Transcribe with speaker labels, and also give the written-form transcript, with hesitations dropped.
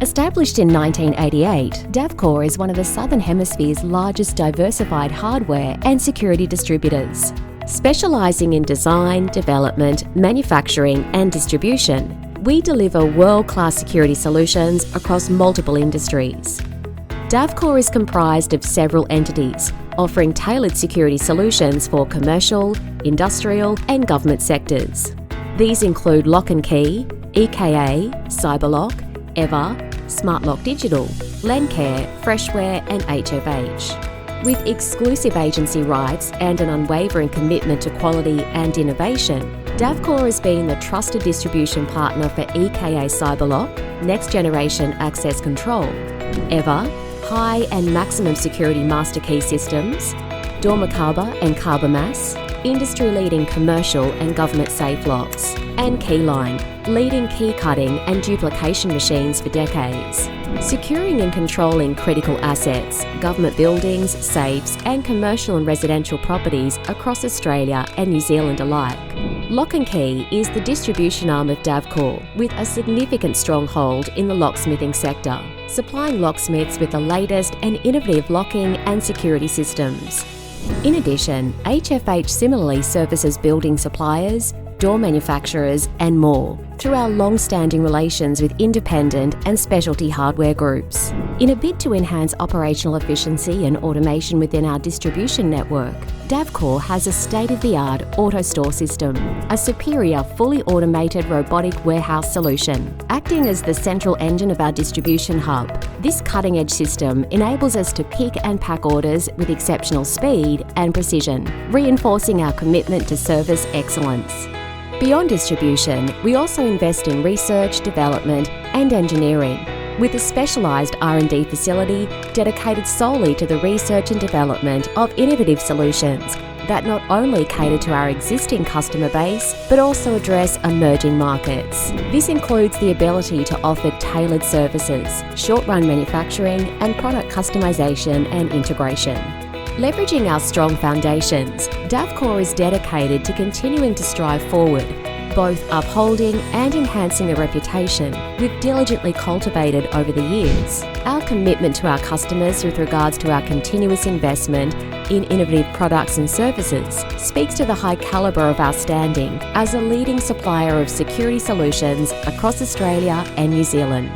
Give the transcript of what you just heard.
Speaker 1: Established in 1988, Davcor is one of the Southern Hemisphere's largest diversified hardware and security distributors. Specialising in design, development, manufacturing and distribution, we deliver world-class security solutions across multiple industries. Davcor is comprised of several entities, offering tailored security solutions for commercial, industrial and government sectors. These include Lock & Key, EKA CyberLock, EVVA, Smartlock Digital, Lencare, Freshware and HFH. With exclusive agency rights and an unwavering commitment to quality and innovation, Davcor has been the trusted distribution partner for EKA CyberLock, Next Generation Access Control, EVVA, High and Maximum Security Master Key Systems, dormakaba and Kaba Mas, industry-leading commercial and government safe locks, and Keyline, leading key cutting and duplication machines for decades. Securing and controlling critical assets, government buildings, safes and commercial and residential properties across Australia and New Zealand alike. Lock & Key is the distribution arm of Davcor with a significant stronghold in the locksmithing sector, supplying locksmiths with the latest and innovative locking and security systems. In addition, HFH similarly services building suppliers, door manufacturers and more through our long-standing relations with independent and specialty hardware groups. In a bid to enhance operational efficiency and automation within our distribution network, Davcor has a state-of-the-art AutoStore system, a superior fully automated robotic warehouse solution. Acting as the central engine of our distribution hub, this cutting-edge system enables us to pick and pack orders with exceptional speed and precision, reinforcing our commitment to service excellence. Beyond distribution, we also invest in research, development and engineering, with a specialised R&D facility dedicated solely to the research and development of innovative solutions that not only cater to our existing customer base, but also address emerging markets. This includes the ability to offer tailored services, short-run manufacturing and product customisation and integration. Leveraging our strong foundations, Davcor is dedicated to continuing to strive forward, both upholding and enhancing the reputation we've diligently cultivated over the years. Our commitment to our customers with regards to our continuous investment in innovative products and services speaks to the high calibre of our standing as a leading supplier of security solutions across Australia and New Zealand.